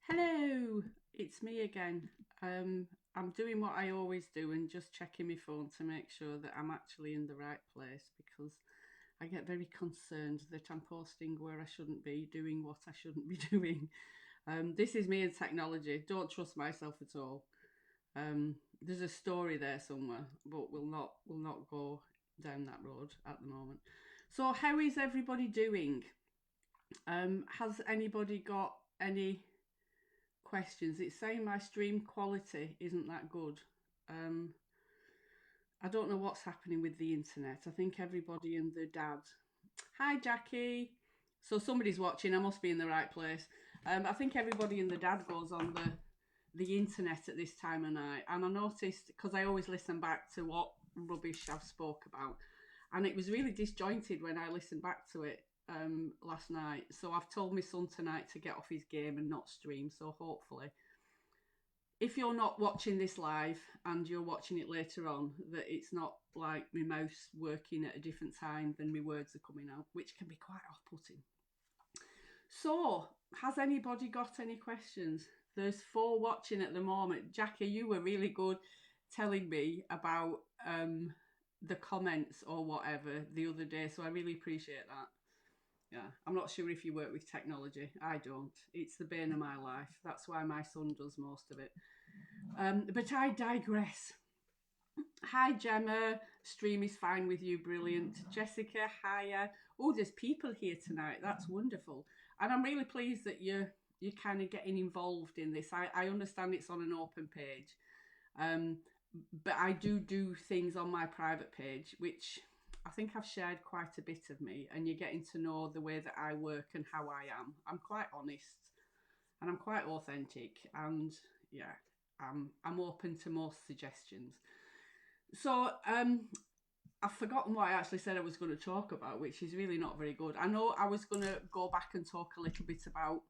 Hello, it's me again. I'm doing what I always do and just checking my phone to make sure that I'm actually in the right place because I get very concerned that I'm posting where I shouldn't be, doing what I shouldn't be doing. This is me and technology. Don't trust myself at all. There's a story there somewhere, but we'll not go down that road at the moment. So, how is everybody doing? Has anybody got any questions? It's saying my stream quality isn't that good. Um, I don't know what's happening with the internet. I think everybody and their dad. Hi, Jackie. So somebody's watching. I must be in the right place. I think everybody and the dad goes on the internet at this time of night, and I noticed because I always listen back to what rubbish I've spoke about, and it was really disjointed when I listened back to it last night. So I've told my son tonight to get off his game and not stream. So hopefully if you're not watching this live and you're watching it later on, that it's not like my mouse working at a different time than my words are coming out, which can be quite off putting. So, has anybody got any questions? There's four watching at the moment. Jackie, you were really good telling me about the comments or whatever the other day, so I really appreciate that. Yeah, I'm not sure if you work with technology. I don't. It's the bane of my life. That's why my son does most of it. But I digress. Hi, Gemma. Stream is fine with you. Brilliant. Jessica, hiya. Oh, there's people here tonight. That's wonderful. And I'm really pleased that you're kind of getting involved in this. I understand it's on an open page. Um, but I do things on my private page, which I think I've shared quite a bit of me, and you're getting to know the way that I work and how I am. I'm quite honest and I'm quite authentic, and yeah, I'm open to most suggestions. So I've forgotten what I actually said I was going to talk about, which is really not very good. I know I was going to go back and talk a little bit about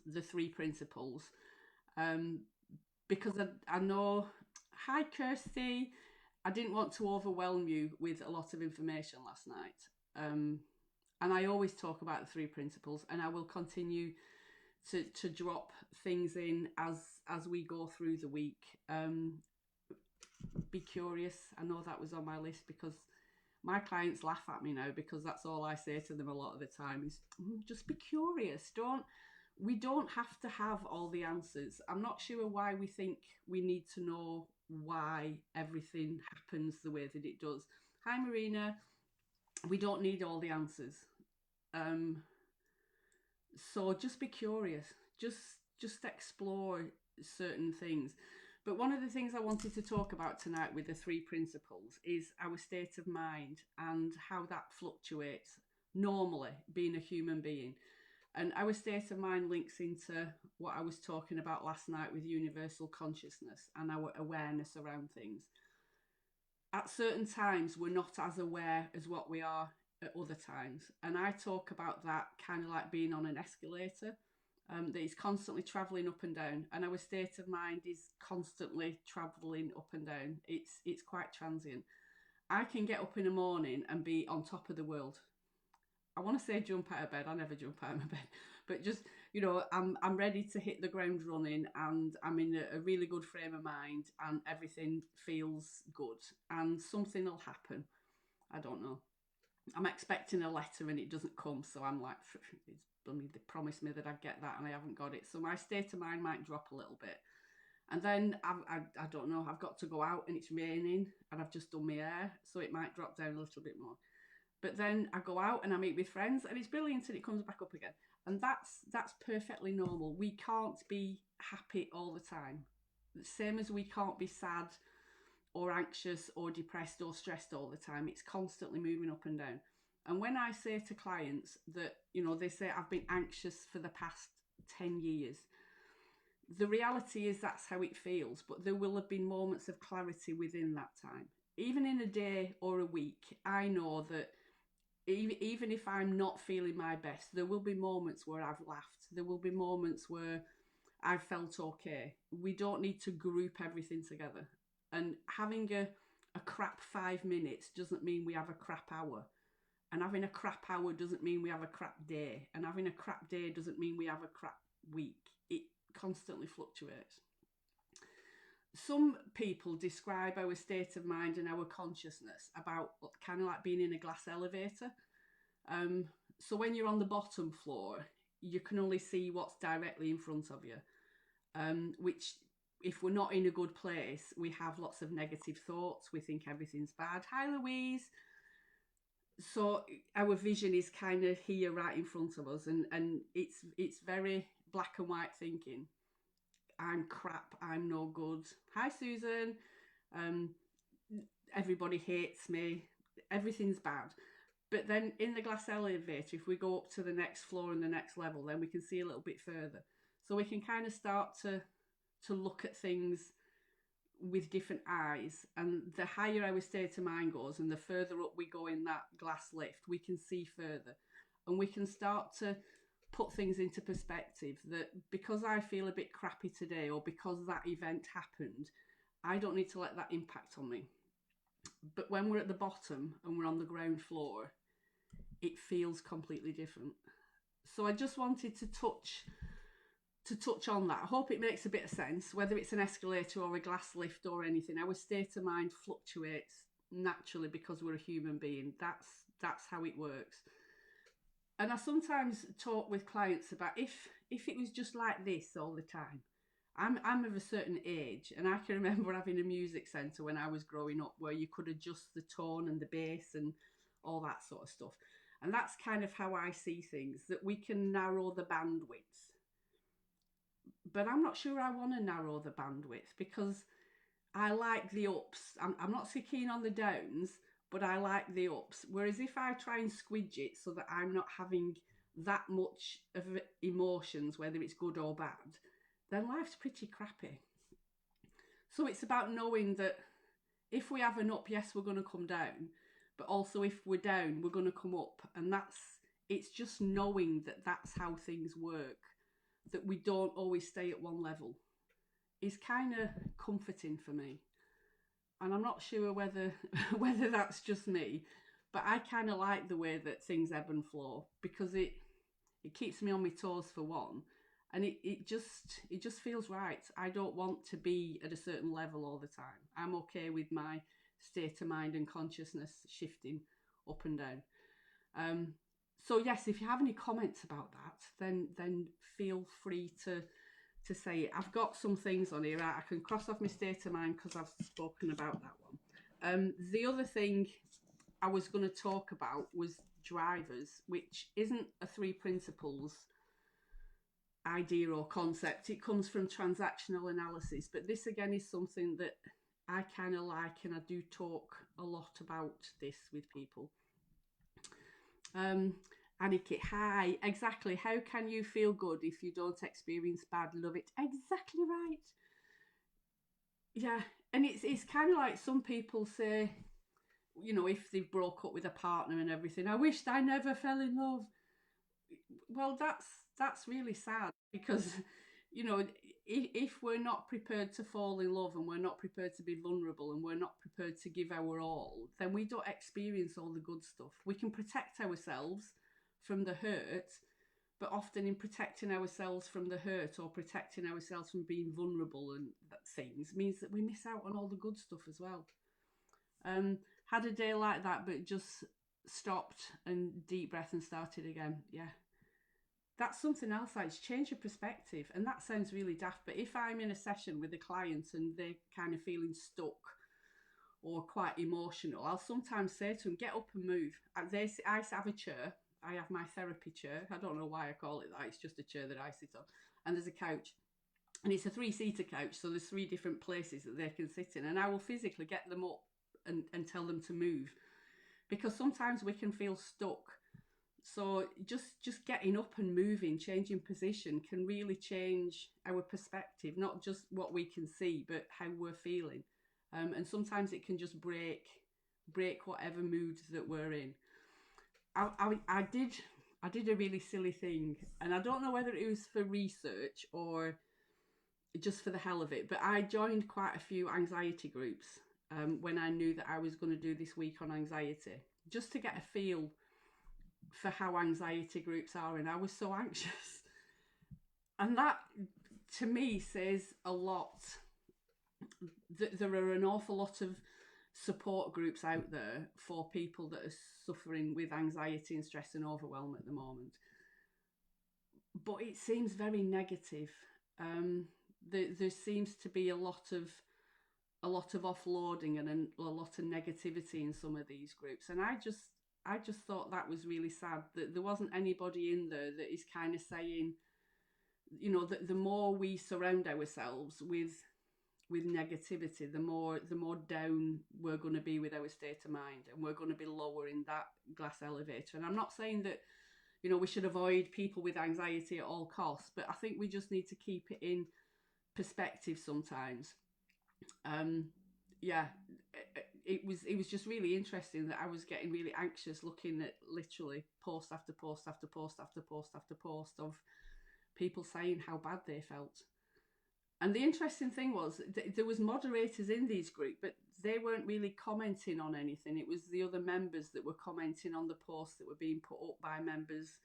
the three principles, um, because I know. Hi, Kirsty. I didn't want to overwhelm you with a lot of information last night. And I always talk about the three principles, and I will continue to drop things in as we go through the week. Be curious. I know that was on my list because my clients laugh at me now because that's all I say to them a lot of the time is just be curious. We don't have to have all the answers. I'm not sure why we think we need to know why everything happens the way that it does. Hi, Marina. We don't need all the answers. Um, so just be curious. Just just explore certain things. But one of the things I wanted to talk about tonight with the three principles is our state of mind and how that fluctuates normally being a human being. And our state of mind links into what I was talking about last night with universal consciousness and our awareness around things. At certain times, we're not as aware as what we are at other times. And I talk about that kind of like being on an escalator that is constantly travelling up and down, and our state of mind is constantly travelling up and down. It's quite transient. I can get up in the morning and be on top of the world. I want to say jump out of bed. I never jump out of my bed, but just I'm ready to hit the ground running, and I'm in a really good frame of mind, and everything feels good, and something will happen. I don't know. I'm expecting a letter and it doesn't come, so I'm like, they promised me that I'd get that and I haven't got it. So my state of mind might drop a little bit. And then I don't know, I've got to go out and it's raining and I've just done my hair, so it might drop down a little bit more. But then I go out and I meet with friends and it's brilliant and it comes back up again. And that's perfectly normal. We can't be happy all the time. The same as we can't be sad or anxious or depressed or stressed all the time. It's constantly moving up and down. And when I say to clients that, they say I've been anxious for the past 10 years, the reality is that's how it feels, but there will have been moments of clarity within that time. Even in a day or a week, I know that even if I'm not feeling my best, there will be moments where I've laughed. There will be moments where I've felt okay. We don't need to group everything together. And having a crap 5 minutes doesn't mean we have a crap hour. And having a crap hour doesn't mean we have a crap day. And having a crap day doesn't mean we have a crap week. It constantly fluctuates. Some people describe our state of mind and our consciousness about kind of like being in a glass elevator. So when you're on the bottom floor, you can only see what's directly in front of you, which, if we're not in a good place, we have lots of negative thoughts. We think everything's bad. Hi, Louise. So our vision is kind of here right in front of us, and it's very black and white thinking. I'm crap, I'm no good. Hi, Susan. Everybody hates me. Everything's bad. But then in the glass elevator, if we go up to the next floor and the next level, then we can see a little bit further. So we can kind of start to look at things with different eyes. And the higher our state of mind goes and the further up we go in that glass lift, we can see further. And we can start to put things into perspective, that because I feel a bit crappy today, or because that event happened, I don't need to let that impact on me. But when we're at the bottom and we're on the ground floor, it feels completely different. So I just wanted to touch on that. I hope it makes a bit of sense. Whether it's an escalator or a glass lift or anything, our state of mind fluctuates naturally because we're a human being. That's how it works. And I sometimes talk with clients about if it was just like this all the time. I'm of a certain age, and I can remember having a music centre when I was growing up where you could adjust the tone and the bass and all that sort of stuff. And that's kind of how I see things, that we can narrow the bandwidth. But I'm not sure I want to narrow the bandwidth, because I like the ups. I'm not so keen on the downs, but I like the ups. Whereas if I try and squidge it so that I'm not having that much of emotions, whether it's good or bad, then life's pretty crappy. So it's about knowing that if we have an up, yes, we're going to come down, but also if we're down, we're going to come up. And it's just knowing that that's how things work, that we don't always stay at one level, is kind of comforting for me. And I'm not sure whether that's just me, but I kind of like the way that things ebb and flow, because it keeps me on my toes, for one, and it just feels right. I don't want to be at a certain level all the time. I'm okay with my state of mind and consciousness shifting up and down. So yes, if you have any comments about that, then feel free to say it. I've got some things on here. I can cross off my state of mind because I've spoken about that one. The other thing I was going to talk about was drivers, which isn't a 3 principles idea or concept. It comes from transactional analysis, but this again is something that I kind of like, and I do talk a lot about this with people. Annika, hi. Exactly. How can you feel good if you don't experience bad? Love it. Exactly right. Yeah, and it's kind of like some people say, you know, if they've broke up with a partner and everything, I wished I never fell in love. Well, that's really sad, because, you know, if we're not prepared to fall in love, and we're not prepared to be vulnerable, and we're not prepared to give our all, then we don't experience all the good stuff. We can protect ourselves from the hurt, but often in protecting ourselves from the hurt, or protecting ourselves from being vulnerable and things, means that we miss out on all the good stuff as well. Had a day like that, but just stopped and deep breath and started again. Yeah. That's something else, like, to change your perspective. And that sounds really daft, but if I'm in a session with a client and they're kind of feeling stuck or quite emotional, I'll sometimes say to them, get up and move. I have a chair. I have my therapy chair. I don't know why I call it that. It's just a chair that I sit on. And there's a couch. And it's a 3-seater couch, so there's 3 different places that they can sit in. And I will physically get them up and tell them to move. Because sometimes we can feel stuck. So just getting up and moving, changing position, can really change our perspective, not just what we can see, but how we're feeling. And sometimes it can just break whatever mood that we're in. I did a really silly thing, and I don't know whether it was for research or just for the hell of it, but I joined quite a few anxiety groups when I knew that I was going to do this week on anxiety, just to get a feel for how anxiety groups are. And I was so anxious, and that, to me says a lot that there are an awful lot of support groups out there for people that are suffering with anxiety and stress and overwhelm at the moment. But it seems very negative. There seems to be a lot of offloading and a lot of negativity in some of these groups, and I just thought that was really sad that there wasn't anybody in there that is kind of saying, you know, that the more we surround ourselves with negativity, the more down we're going to be with our state of mind, and we're going to be lower in that glass elevator. And I'm not saying that, you know, we should avoid people with anxiety at all costs, but I think we just need to keep it in perspective sometimes. Yeah, it was just really interesting that I was getting really anxious looking at literally post after post after post after post after post of people saying how bad they felt. And the interesting thing was there was moderators in these groups, but they weren't really commenting on anything. It was the other members that were commenting on the posts that were being put up by members,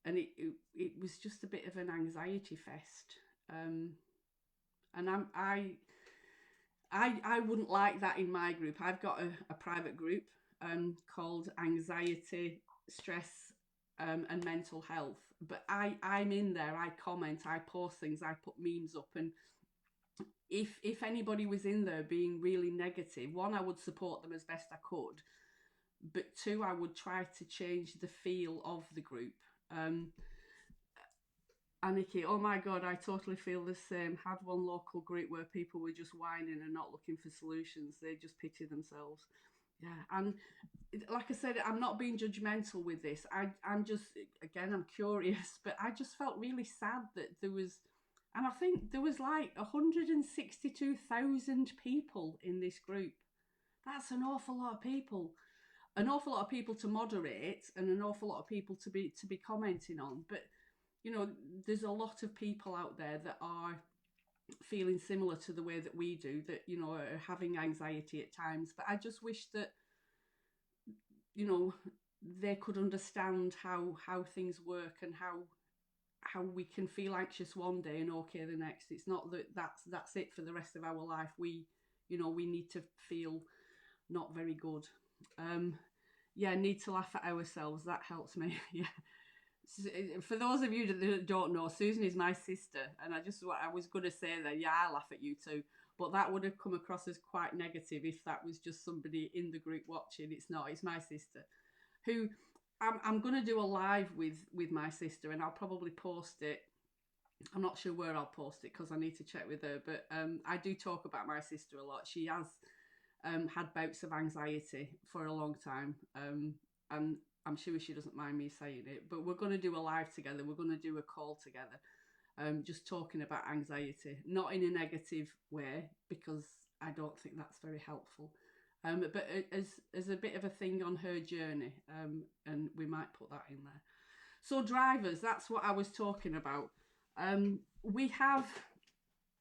and it was just a bit of an anxiety fest. And I wouldn't like that in my group. I've got a private group called Anxiety, Stress and Mental Health. But I'm in there, I comment, I post things, I put memes up. And if anybody was in there being really negative, one, I would support them as best I could. But two, I would try to change the feel of the group. Aniki, oh my God, I totally feel the same. Had one local group where people were just whining and not looking for solutions. They just pity themselves. Yeah, and like I said, I'm not being judgmental with this. I'm just, again, I'm curious, but I just felt really sad that there was, and I think there was like 162,000 people in this group. That's an awful lot of people. An awful lot of people to moderate and an awful lot of people to be commenting on. But you know, there's a lot of people out there that are feeling similar to the way that we do, that, you know, are having anxiety at times. But I just wish that, you know, they could understand how things work and how we can feel anxious one day and okay the next. It's not that that's it for the rest of our life. We, you know, we need to feel not very good. Yeah, need to laugh at ourselves. That helps me. Yeah. For those of you that don't know, Susan is my sister, and I was going to say that, yeah, I laugh at you too, but that would have come across as quite negative if that was just somebody in the group watching. It's not. It's my sister, who I'm going to do a live with my sister, and I'll probably post it. I'm not sure where I'll post it because I need to check with her, but I do talk about my sister a lot. She has had bouts of anxiety for a long time, and I'm sure she doesn't mind me saying it, but we're going to do a live together. We're going to do a call together, just talking about anxiety, not in a negative way, because I don't think that's very helpful, but as a bit of a thing on her journey, and we might put that in there. So drivers, that's what I was talking about. We have,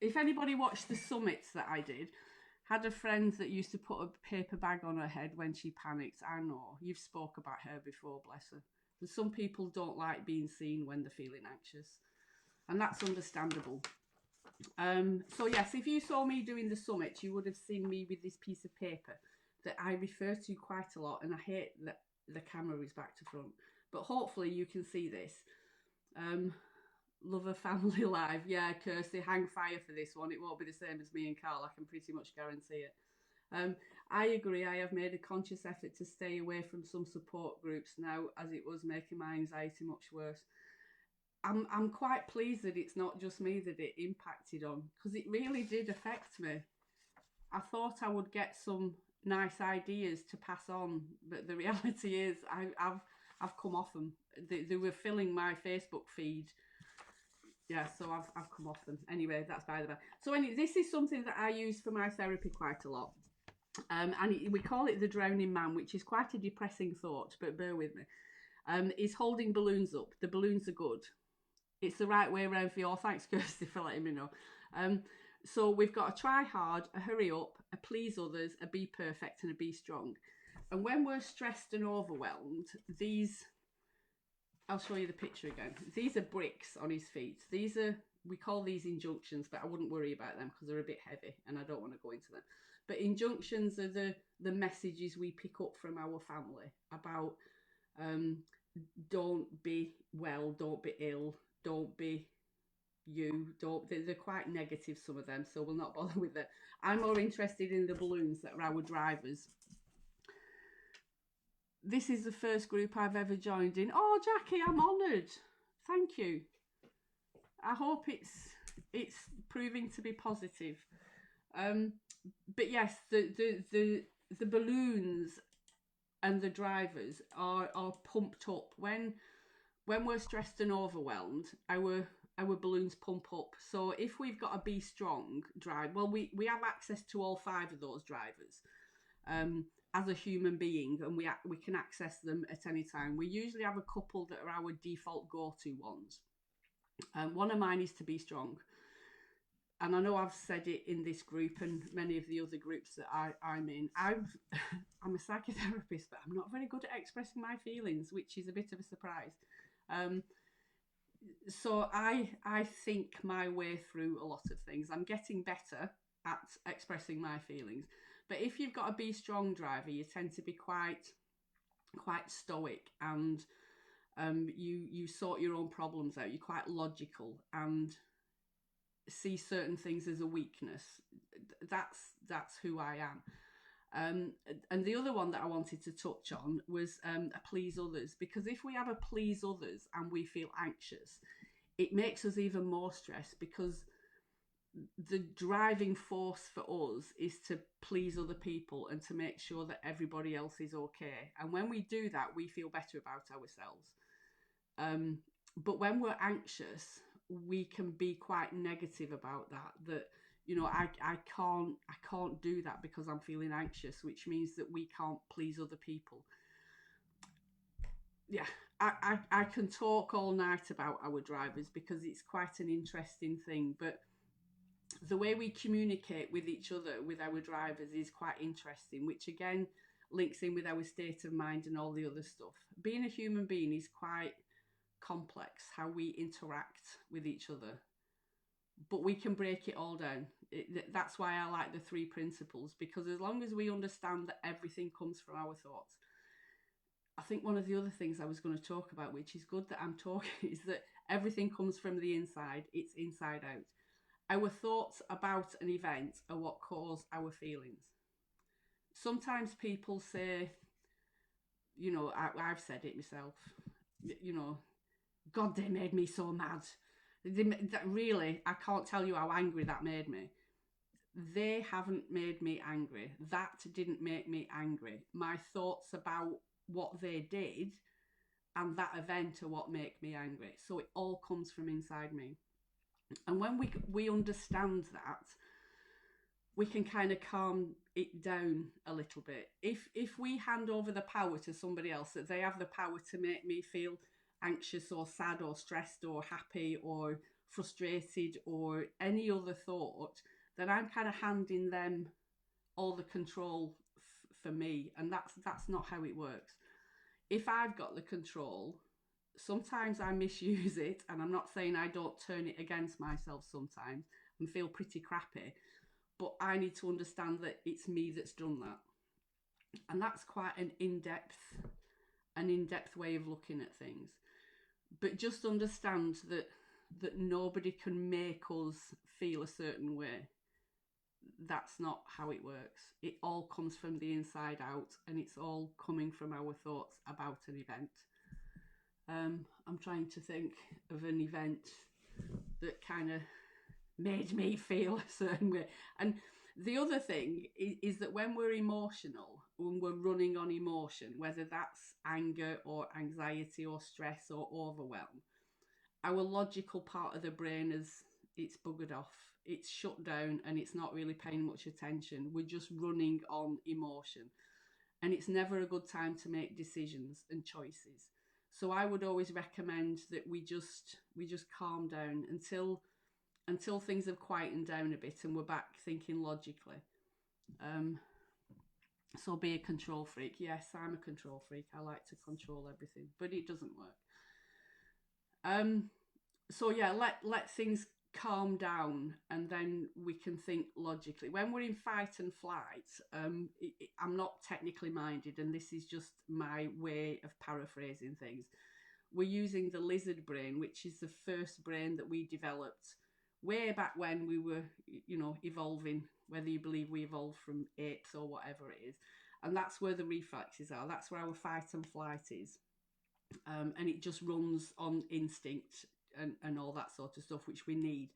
if anybody watched the summits that I did, had a friend that used to put a paper bag on her head when she panicked. I know, you've spoke about her before, bless her. And some people don't like being seen when they're feeling anxious, and that's understandable. So yes, if you saw me doing the summit, you would have seen me with this piece of paper that I refer to quite a lot, and I hate that the camera is back to front, but hopefully you can see this. Love a family live. Yeah, Kirsty, hang fire for this one. It won't be the same as me and Carl, I can pretty much guarantee it. I agree, I have made a conscious effort to stay away from some support groups now, as it was making my anxiety much worse. I'm quite pleased that it's not just me that it impacted on, because it really did affect me. I thought I would get some nice ideas to pass on, but the reality is I've come off them. They were filling my Facebook feed. Yeah, so I've come off them. Anyway, that's by the way. So anyway, this is something that I use for my therapy quite a lot. And we call it the drowning man, which is quite a depressing thought, but bear with me. Is holding balloons up. The balloons are good. It's the right way around for you all. Thanks, Kirsty, for letting me know. So we've got a try hard, a hurry up, a please others, a be perfect, and a be strong. And when we're stressed and overwhelmed, these I'll show you the picture again. These are bricks on his feet. These are, we call these injunctions, but I wouldn't worry about them because they're a bit heavy and I don't want to go into them. But injunctions are the messages we pick up from our family about don't be well, don't be ill, don't be you, don't. They're quite negative, some of them, so we'll not bother with that. I'm more interested in the balloons that are our drivers. This is the first group I've ever joined in. Oh, Jackie, I'm honoured. Thank you. I hope it's proving to be positive. But yes, the balloons and the drivers are pumped up when we're stressed and overwhelmed. Our balloons pump up. So if we've got a Be Strong drive, well, we have access to all 5 of those drivers. As a human being, and we can access them at any time. We usually have a couple that are our default go-to ones. One of mine is to be strong. And I know I've said it in this group and many of the other groups that I'm in. I'm a psychotherapist, but I'm not very good at expressing my feelings, which is a bit of a surprise. So I think my way through a lot of things. I'm getting better at expressing my feelings. But if you've got a Be Strong driver, you tend to be quite stoic, and you sort your own problems out. You're quite logical and see certain things as a weakness. That's who I am. And the other one that I wanted to touch on was a please others, because if we have a please others and we feel anxious, it makes us even more stressed, because the driving force for us is to please other people and to make sure that everybody else is okay. And when we do that, we feel better about ourselves. But when we're anxious, we can be quite negative about that you know, I can't do that because I'm feeling anxious, which means that we can't please other people. Yeah, I can talk all night about our drivers because it's quite an interesting thing, but the way we communicate with each other, with our drivers, is quite interesting, which again links in with our state of mind and all the other stuff. Being a human being is quite complex, how we interact with each other, but we can break it all down. That's why I like the 3 principles, because as long as we understand that everything comes from our thoughts. I think one of the other things I was going to talk about, which is good that I'm talking, is that everything comes from the inside. It's inside out. Our thoughts about an event are what cause our feelings. Sometimes people say, you know, I've said it myself, you know, God, they made me so mad. Really, I can't tell you how angry that made me. They haven't made me angry. That didn't make me angry. My thoughts about what they did and that event are what make me angry. So it all comes from inside me. And when we understand that, we can kind of calm it down a little bit. If we hand over the power to somebody else, that they have the power to make me feel anxious or sad or stressed or happy or frustrated or any other thought, then I'm kind of handing them all the control for me, and that's not how it works. If I've got the control, sometimes I misuse it, and I'm not saying I don't turn it against myself sometimes and feel pretty crappy, but I need to understand that it's me that's done that. And that's quite an in-depth way of looking at things. But just understand that nobody can make us feel a certain way. That's not how it works. It all comes from the inside out, and it's all coming from our thoughts about an event. I'm trying to think of an event that kind of made me feel a certain way. And the other thing is that when we're emotional, when we're running on emotion, whether that's anger or anxiety or stress or overwhelm, our logical part of the brain it's buggered off. It's shut down and it's not really paying much attention. We're just running on emotion. And it's never a good time to make decisions and choices. So I would always recommend that we just calm down until things have quietened down a bit and we're back thinking logically. So be a control freak. Yes, I'm a control freak. I like to control everything, but it doesn't work. So yeah, let things calm down, and then we can think logically. When we're in fight and flight, I'm not technically minded, and this is just my way of paraphrasing things. We're using the lizard brain, which is the first brain that we developed way back when we were, evolving, whether you believe we evolved from apes or whatever it is. And that's where the reflexes are. That's where our fight and flight is. And it just runs on instinct and all that sort of stuff, which we need.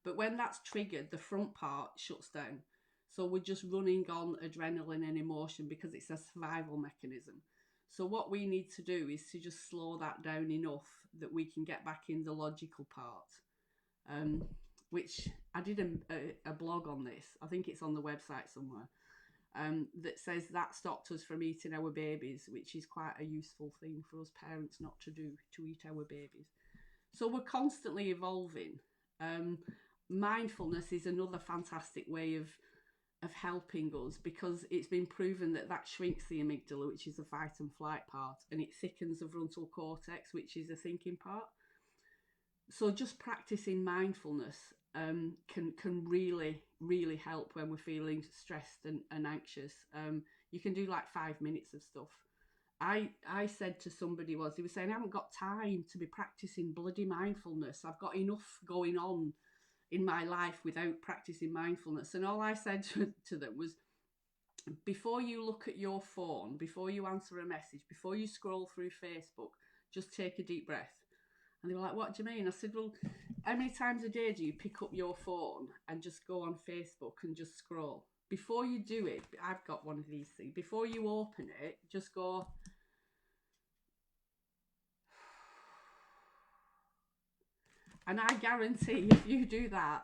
But when that's triggered, the front part shuts down. So we're just running on adrenaline and emotion because it's a survival mechanism. So what we need to do is to just slow that down enough that we can get back in the logical part. Which I did a blog on this. I think it's on the website somewhere. That says that stopped us from eating our babies, which is quite a useful thing for us parents not to do, to eat our babies. So we're constantly evolving. Mindfulness is another fantastic way of helping us, because it's been proven that that shrinks the amygdala, which is the fight and flight part, and it thickens the frontal cortex, which is the thinking part. So just practicing mindfulness can really help when we're feeling stressed and anxious. You can do like 5 minutes of stuff. I said to somebody once, they were saying, I haven't got time to be practicing bloody mindfulness. I've got enough going on in my life without practicing mindfulness. And all I said to them was, before you look at your phone, before you answer a message, before you scroll through Facebook, just take a deep breath. And they were like, what do you mean? I said, well, how many times a day do you pick up your phone and just go on Facebook and just scroll? Before you do it, I've got one of these things. Before you open it, just go. And I guarantee if you do that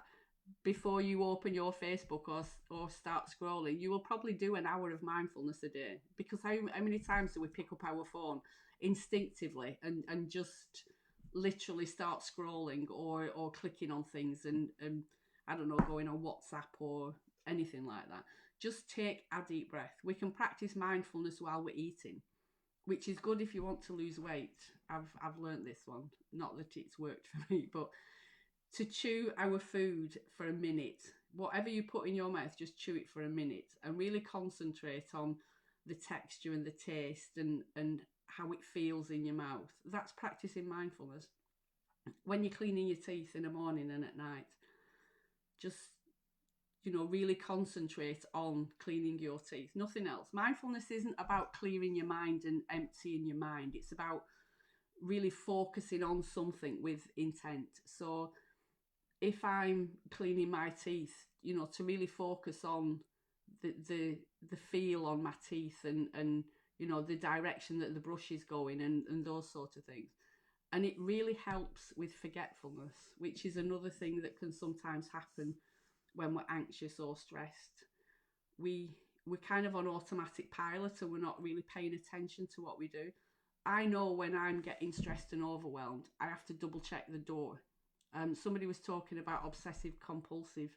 before you open your Facebook or start scrolling, you will probably do an hour of mindfulness a day. Because how many times do we pick up our phone instinctively and just literally start scrolling or clicking on things and I don't know, going on WhatsApp or anything like that? Just take a deep breath. We can practice mindfulness while we're eating, which is good if you want to lose weight. I've learned this one. Not that it's worked for me, but to chew our food for a minute. Whatever you put in your mouth, just chew it for a minute and really concentrate on the texture and the taste and how it feels in your mouth. That's practicing mindfulness. When you're cleaning your teeth in the morning and at night, just really concentrate on cleaning your teeth, nothing else. Mindfulness isn't about clearing your mind and emptying your mind. It's about really focusing on something with intent. So if I'm cleaning my teeth, to really focus on the feel on my teeth and the direction that the brush is going and those sort of things. And it really helps with forgetfulness, which is another thing that can sometimes happen when we're anxious or stressed. We're kind of on automatic pilot and we're not really paying attention to what we do. I know when I'm getting stressed and overwhelmed, I have to double check the door. Somebody was talking about obsessive compulsive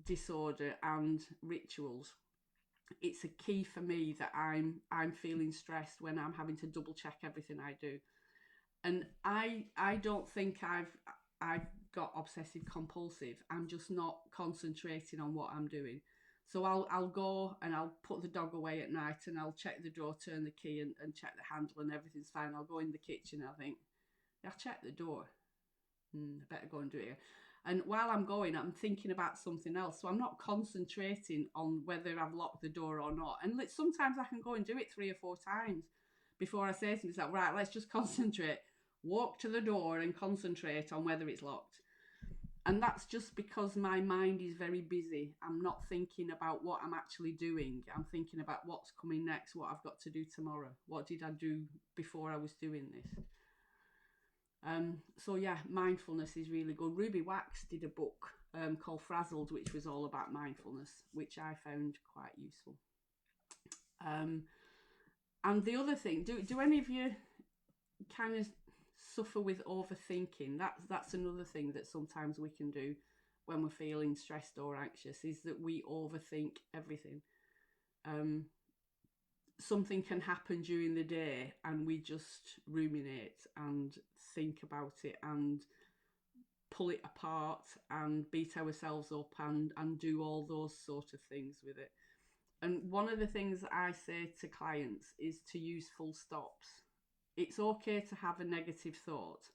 disorder and rituals. It's a key for me that I'm feeling stressed when I'm having to double check everything I do. And I don't think I've got obsessive compulsive. I'm just not concentrating on what I'm doing. So I'll go and I'll put the dog away at night and I'll check the door, turn the key and check the handle and everything's fine. I'll go in the kitchen and I think, I'll check the door. I better go and do it. And while I'm going, I'm thinking about something else. So I'm not concentrating on whether I've locked the door or not. And sometimes I can go and do it 3 or 4 times before I say something. It's like, right, let's just concentrate. Walk to the door and concentrate on whether it's locked. And that's just because my mind is very busy. I'm not thinking about what I'm actually doing. I'm thinking about what's coming next, what I've got to do tomorrow. What did I do before I was doing this? So yeah, mindfulness is really good. Ruby Wax did a book called Frazzled, which was all about mindfulness, which I found quite useful. And the other thing, do any of you kind of suffer with overthinking? That's another thing that sometimes we can do when we're feeling stressed or anxious, is that we overthink everything. something can happen during the day and we just ruminate and think about it and pull it apart and beat ourselves up and do all those sort of things with it. And one of the things that I say to clients is to use full stops. It's okay to have a negative thought.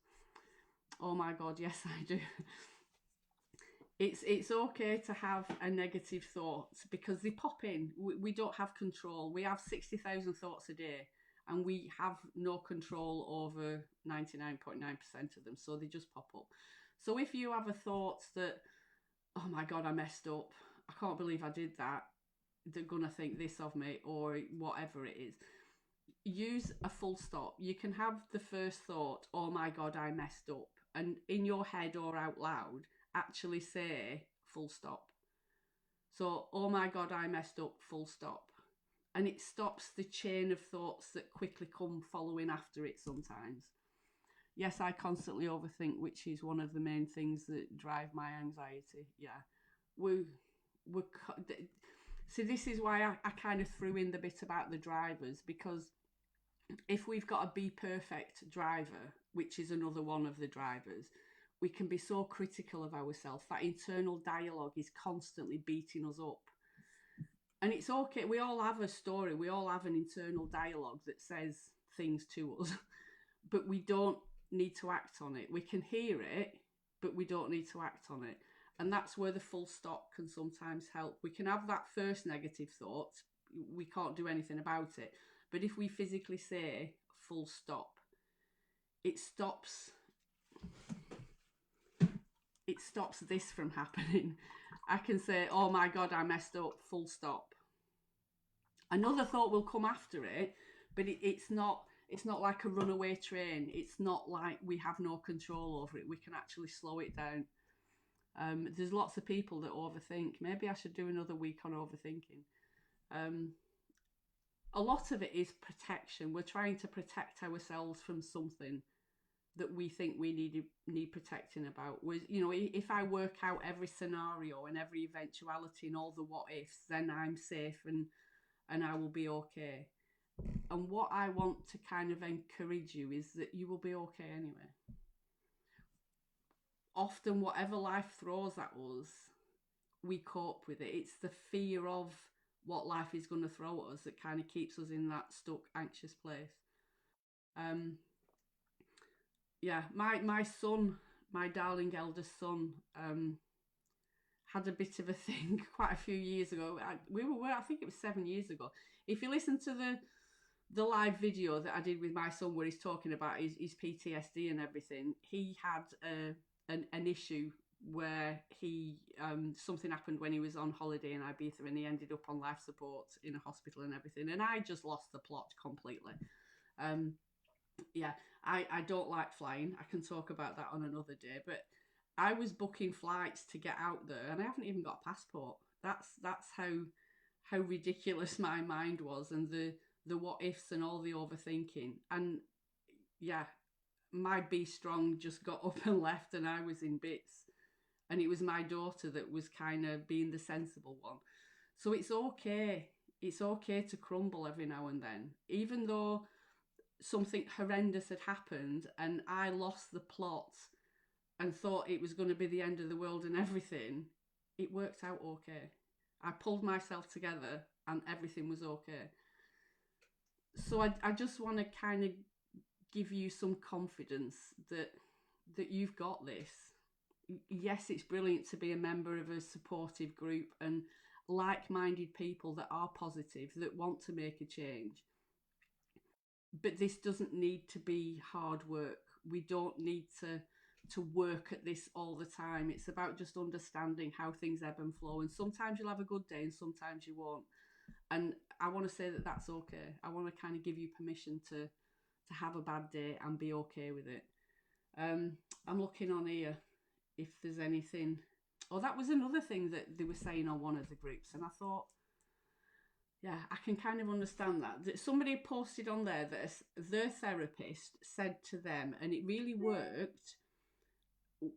Oh my God, yes, I do. It's okay to have a negative thought because they pop in. We don't have control. We have 60,000 thoughts a day and we have no control over 99.9% of them. So they just pop up. So if you have a thought that, oh my God, I messed up. I can't believe I did that. They're going to think this of me or whatever it is. Use a full stop. You can have the first thought, oh my God, I messed up. And in your head or out loud, actually say full stop. So, oh my God, I messed up, full stop. And it stops the chain of thoughts that quickly come following after it sometimes. Yes, I constantly overthink, which is one of the main things that drive my anxiety. Yeah. See, this is why I kind of threw in the bit about the drivers, because if we've got a be perfect driver, which is another one of the drivers, we can be so critical of ourselves. That internal dialogue is constantly beating us up. And it's okay. We all have a story. We all have an internal dialogue that says things to us, but we don't need to act on it. We can hear it, but we don't need to act on it. And that's where the full stop can sometimes help. We can have that first negative thought. We can't do anything about it. But if we physically say full stop, it stops this from happening. I can say, oh my God, I messed up, full stop. Another thought will come after it, but it's not like a runaway train. It's not like we have no control over it. We can actually slow it down. There's lots of people that overthink. Maybe I should do another week on overthinking. A lot of it is protection. We're trying to protect ourselves from something that we think we need protecting about. If I work out every scenario and every eventuality and all the what ifs, then I'm safe and I will be okay. And what I want to kind of encourage you is that you will be okay anyway. Often whatever life throws at us, we cope with it. It's the fear of what life is going to throw at us that kind of keeps us in that stuck, anxious place. My son, my darling eldest son, had a bit of a thing quite a few years ago. I think it was 7 years ago. If you listen to the live video that I did with my son where he's talking about his PTSD and everything, he had an issue where he something happened when he was on holiday in Ibiza and he ended up on life support in a hospital and everything, and I just lost the plot completely. I don't like flying. I can talk about that on another day, but I was booking flights to get out there and I haven't even got a passport. That's how ridiculous my mind was, and the what ifs and all the overthinking. And yeah, my be strong just got up and left and I was in bits. And it was my daughter that was kind of being the sensible one. So it's okay. It's okay to crumble every now and then. Even though something horrendous had happened and I lost the plot and thought it was going to be the end of the world and everything, it worked out okay. I pulled myself together and everything was okay. So I just want to kind of give you some confidence that you've got this. Yes, it's brilliant to be a member of a supportive group and like-minded people that are positive, that want to make a change. But this doesn't need to be hard work. We don't need to work at this all the time. It's about just understanding how things ebb and flow. And sometimes you'll have a good day and sometimes you won't. And I want to say that that's okay. I want to kind of give you permission to have a bad day and be okay with it. I'm looking on here if there's anything. Oh, that was another thing that they were saying on one of the groups, and I thought, yeah, I can kind of understand that somebody posted on there that their therapist said to them, and it really worked,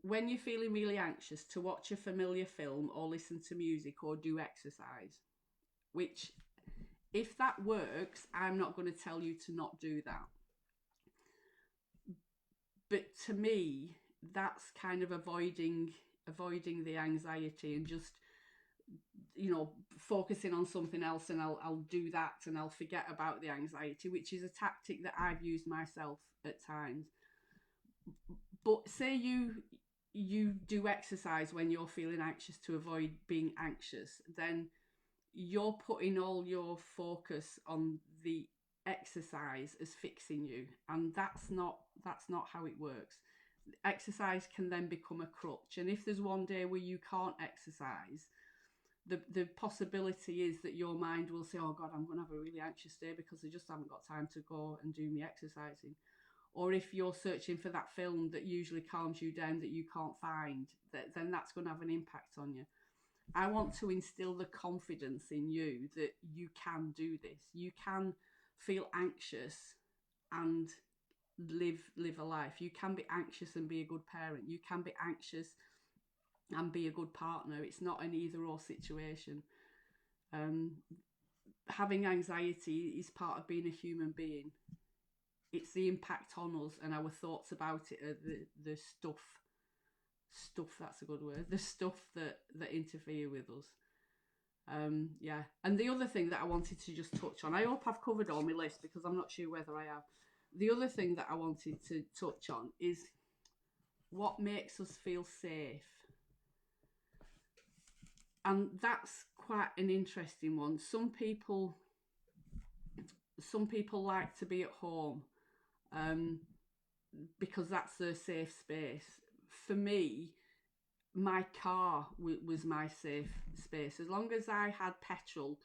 when you're feeling really anxious, to watch a familiar film or listen to music or do exercise, which if that works, I'm not going to tell you to not do that. But to me, that's kind of avoiding the anxiety and just, focusing on something else, and I'll do that and I'll forget about the anxiety, which is a tactic that I've used myself at times. But say you do exercise when you're feeling anxious to avoid being anxious, then you're putting all your focus on the exercise as fixing you, and that's not how it works. Exercise can then become a crutch, and if there's one day where you can't exercise, the possibility is that your mind will say, oh God, I'm going to have a really anxious day because I just haven't got time to go and do me exercising. Or if you're searching for that film that usually calms you down that you can't find, then that's going to have an impact on you. I want to instill the confidence in you that you can do this. You can feel anxious and live a life. You can be anxious and be a good parent. You can be anxious and be a good partner. It's not an either or situation. Having anxiety is part of being a human being. It's the impact on us and our thoughts about it are the stuff, that's a good word, the stuff that interfere with us. Yeah. And the other thing that I wanted to just touch on, I hope I've covered all my list because I'm not sure whether I have. The other thing that I wanted to touch on is what makes us feel safe. And that's quite an interesting one. Some people like to be at home because that's their safe space. For me, my car was my safe space. As long as I had petrol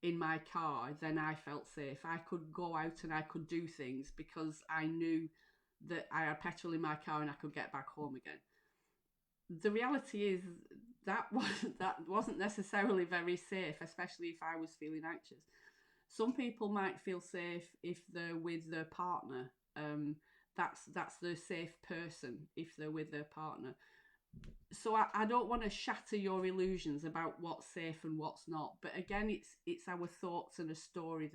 in my car, then I felt safe. I could go out and I could do things because I knew that I had petrol in my car and I could get back home again. The reality is that wasn't necessarily very safe, especially if I was feeling anxious. Some people might feel safe if they're with their partner. That's their safe person if they're with their partner. So I don't want to shatter your illusions about what's safe and what's not. But again, it's our thoughts and a story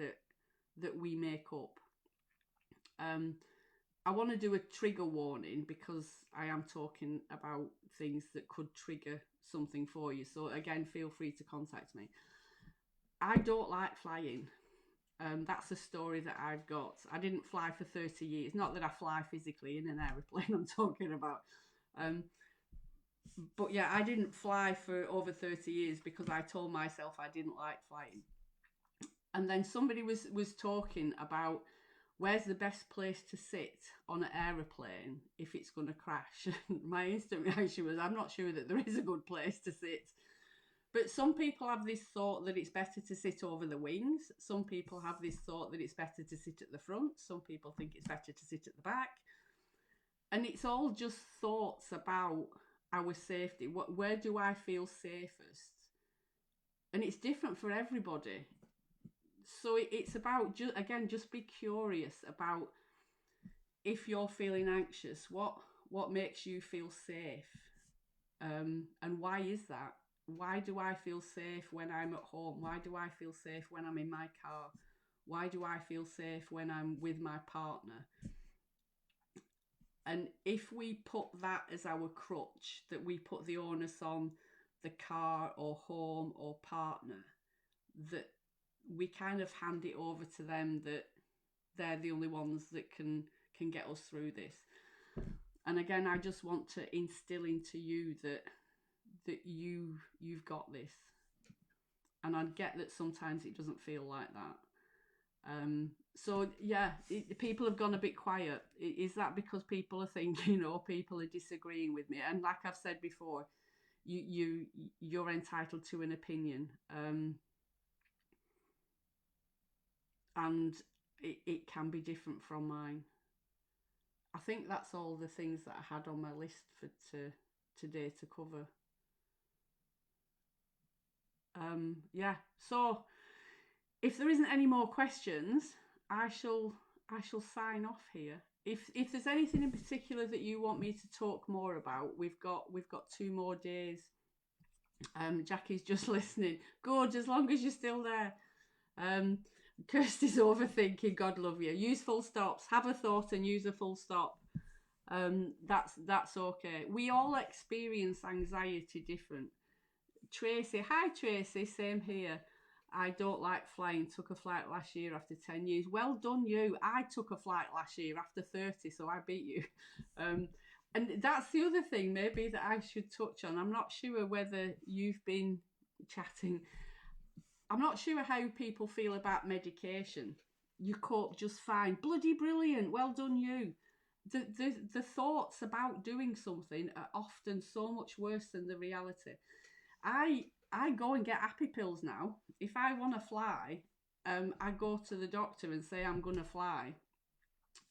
that we make up. I want to do a trigger warning because I am talking about things that could trigger something for you. So again, feel free to contact me. I don't like flying. That's a story that I've got. I didn't fly for 30 years. Not that I fly physically in an aeroplane, I'm talking about. But yeah, I didn't fly for over 30 years because I told myself I didn't like flying. And then somebody was talking about where's the best place to sit on an aeroplane if it's going to crash. My instant reaction was, I'm not sure that there is a good place to sit. But some people have this thought that it's better to sit over the wings. Some people have this thought that it's better to sit at the front. Some people think it's better to sit at the back. And it's all just thoughts about our safety. Where do I feel safest? And it's different for everybody. So it's about, just be curious about if you're feeling anxious, what makes you feel safe? And why is that? Why do I feel safe when I'm at home? Why do I feel safe when I'm in my car? Why do I feel safe when I'm with my partner? And if we put that as our crutch, that we put the onus on the car or home or partner, that we kind of hand it over to them, that they're the only ones that can get us through this. And again, I just want to instill into you that you've got this. And I get that sometimes it doesn't feel like that. So yeah, people have gone a bit quiet. Is that because people are thinking, or people are disagreeing with me? And like I've said before, you're entitled to an opinion. And it can be different from mine. I think that's all the things that I had on my list for today to cover. Yeah, so if there isn't any more questions, I shall sign off here. If there's anything in particular that you want me to talk more about, we've got 2 more days. Jackie's just listening. Good, as long as you're still there. Kirsty's overthinking. God love you. Use full stops. Have a thought and use a full stop. That's okay. We all experience anxiety different. Tracy, hi Tracy, same here. I don't like flying. Took a flight last year after 10 years. Well done, you. I took a flight last year after 30, so I beat you. Um, and that's the other thing, maybe, that I should touch on. I'm not sure whether you've been chatting. I'm not sure how people feel about medication. You cope just fine. Bloody brilliant. Well done, you. The thoughts about doing something are often so much worse than the reality. I go and get happy pills now. If I want to fly, I go to the doctor and say I'm going to fly.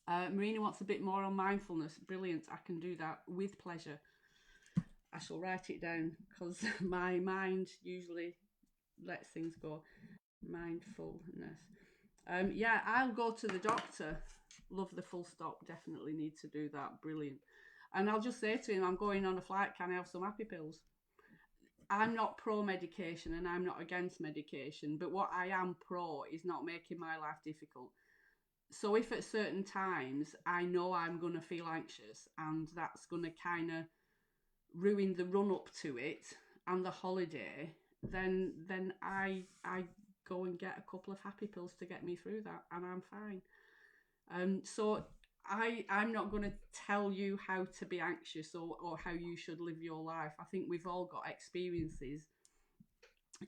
Marina wants a bit more on mindfulness. Brilliant. I can do that with pleasure. I shall write it down because my mind usually lets things go. Mindfulness. Yeah, I'll go to the doctor. Love the full stop. Definitely need to do that. Brilliant. And I'll just say to him, I'm going on a flight. Can I have some happy pills? I'm not pro medication and I'm not against medication, but what I am pro is not making my life difficult. So if at certain times I know I'm going to feel anxious and that's going to kind of ruin the run up to it and the holiday, then I go and get a couple of happy pills to get me through that, and I'm fine. So I'm not going to tell you how to be anxious or how you should live your life. I think we've all got experiences.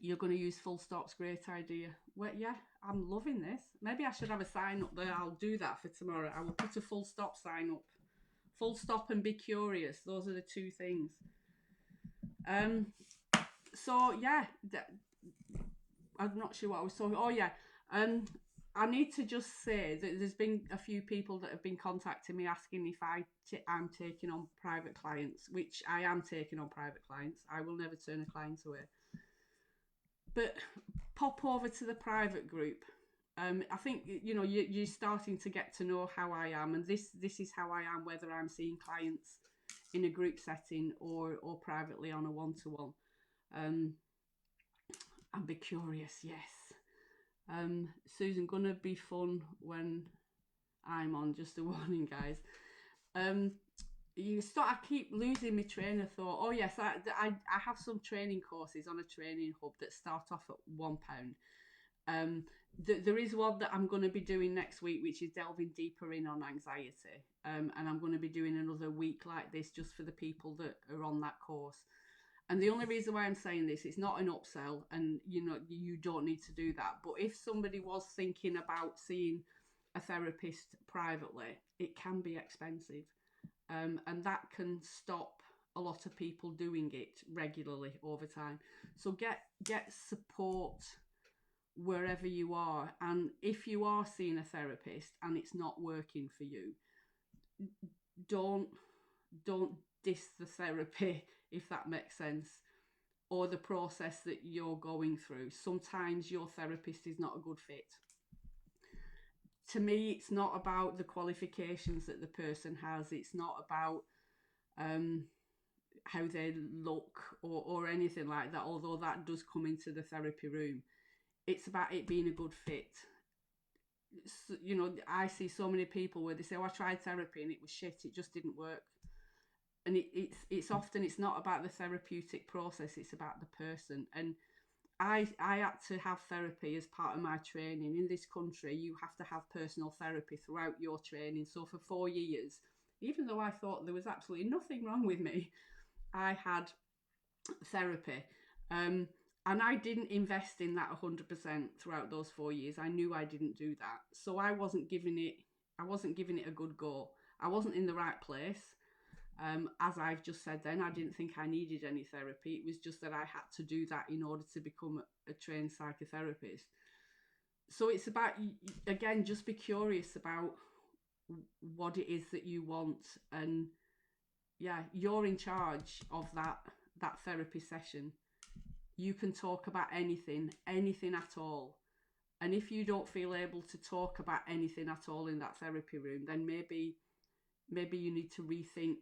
You're going to use full stops. Great idea. Well, yeah, I'm loving this. Maybe I should have a sign up there. I'll do that for tomorrow. I will put a full stop sign up. Full stop and be curious. Those are the two things. So yeah, I'm not sure what I was talking. Oh yeah, I need to just say that there's been a few people that have been contacting me asking if I'm taking on private clients, which I am taking on private clients. I will never turn a client away. But pop over to the private group. I think you're starting to get to know how I am, and this is how I am, whether I'm seeing clients in a group setting or privately on a one-to-one. And be curious, yes. Susan, gonna be fun when I'm on. Just a warning, guys. I keep losing my train of thought. Oh yes, I have some training courses on a training hub that start off at £1. There is one that I'm going to be doing next week, which is delving deeper in on anxiety. And I'm going to be doing another week like this just for the people that are on that course. And the only reason why I'm saying this, it's not an upsell, and you don't need to do that. But if somebody was thinking about seeing a therapist privately, it can be expensive. And that can stop a lot of people doing it regularly over time. So get support wherever you are. And if you are seeing a therapist and it's not working for you, don't diss the therapy, if that makes sense, or the process that you're going through. Sometimes your therapist is not a good fit. To me, it's not about the qualifications that the person has. It's not about how they look or anything like that, although that does come into the therapy room. It's about it being a good fit. So, I see so many people where they say, oh, I tried therapy and it was shit, it just didn't work. And it's often, it's not about the therapeutic process, it's about the person. And I had to have therapy as part of my training. In this country, you have to have personal therapy throughout your training. So for 4 years, even though I thought there was absolutely nothing wrong with me, I had therapy. And I didn't invest in that 100% throughout those 4 years. I knew I didn't do that. So I wasn't giving it a good go. I wasn't in the right place. As I've just said then, I didn't think I needed any therapy. It was just that I had to do that in order to become a trained psychotherapist. So it's about, again, just be curious about what it is that you want. And yeah, you're in charge of that therapy session. You can talk about anything at all. And if you don't feel able to talk about anything at all in that therapy room, then maybe you need to rethink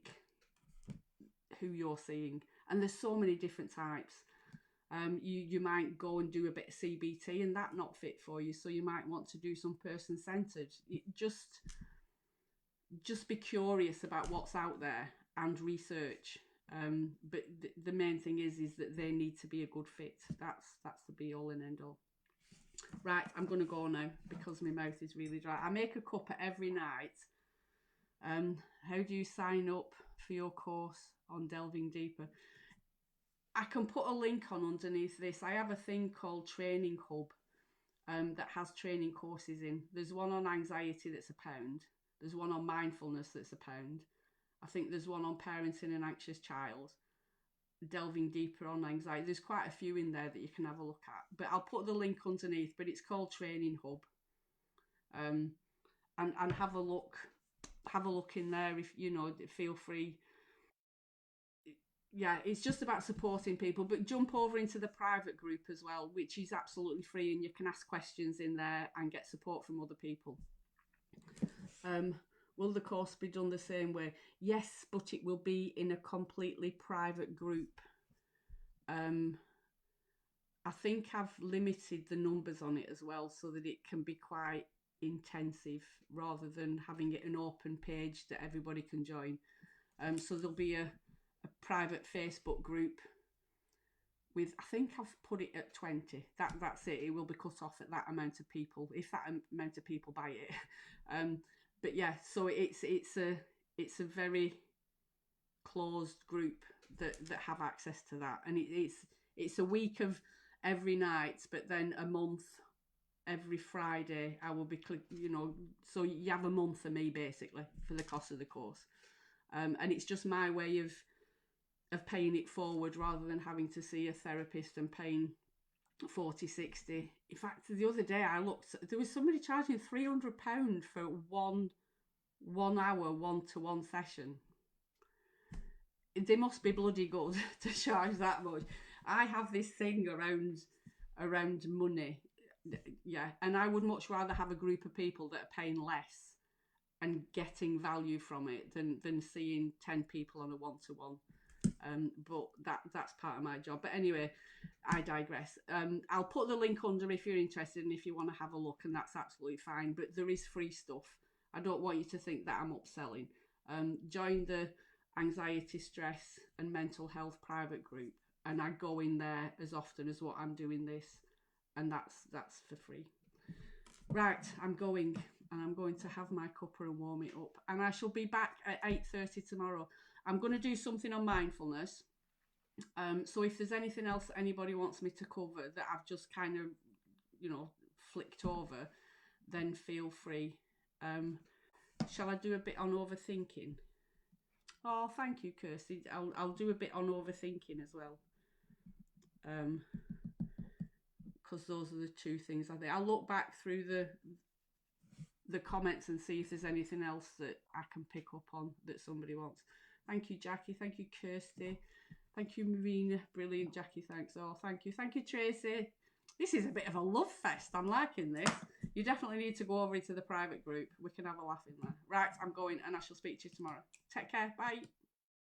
who you're seeing. And there's so many different types. You might go and do a bit of CBT and that not fit for you, so you might want to do some person-centered. Just be curious about what's out there and research. But the main thing is that they need to be a good fit. That's the be all and end all. Right, I'm going to go now because my mouth is really dry. I make a cuppa every night. How do you sign up for your course on Delving Deeper? I can put a link on underneath this. I have a thing called Training Hub that has training courses in. There's one on anxiety that's £1. There's one on mindfulness that's £1. I think there's one on parenting an anxious child. Delving deeper on anxiety. There's quite a few in there that you can have a look at. But I'll put the link underneath. But it's called Training Hub. And have a look. Have a look in there if you know. Feel free. Yeah, it's just about supporting people, but jump over into the private group as well, which is absolutely free, and you can ask questions in there and get support from other people. Will the course be done the same way? Yes, but it will be in a completely private group. I think I've limited the numbers on it as well so that it can be quite intensive rather than having it an open page that everybody can join. So there'll be a private Facebook group with, I think I've put it at 20. That's it. It will be cut off at that amount of people, if that amount of people buy it. But yeah, so it's a very closed group that have access to that, and it's a week of every night, but then a month every Friday. I will be so you have a month of me basically for the cost of the course, and it's just my way of paying it forward rather than having to see a therapist and paying 40, 60. In fact, the other day I looked, there was somebody charging £300 for one hour one-to-one session. They must be bloody good to charge that much. I have this thing around money, yeah, and I would much rather have a group of people that are paying less and getting value from it than seeing 10 people on a one-to-one. But that's part of my job. But anyway, I digress. I'll put the link under if you're interested and if you want to have a look, and that's absolutely fine. But there is free stuff. I don't want you to think that I'm upselling. Join the anxiety, stress and mental health private group, and I go in there as often as what I'm doing this, and that's for free. Right, I'm going, and I'm going to have my cuppa and warm it up, and I shall be back at 8:30 tomorrow. I'm going to do something on mindfulness. So if there's anything else that anybody wants me to cover that I've just kind of, flicked over, then feel free. Shall I do a bit on overthinking? Oh, thank you, Kirsty. I'll do a bit on overthinking as well. Because those are the two things I think. I'll look back through the comments and see if there's anything else that I can pick up on that somebody wants. Thank you, Jackie. Thank you, Kirsty. Thank you, Marina. Brilliant, Jackie. Thanks. Oh, thank you. Thank you, Tracy. This is a bit of a love fest. I'm liking this. You definitely need to go over into the private group. We can have a laugh in there. Right, I'm going, and I shall speak to you tomorrow. Take care. Bye.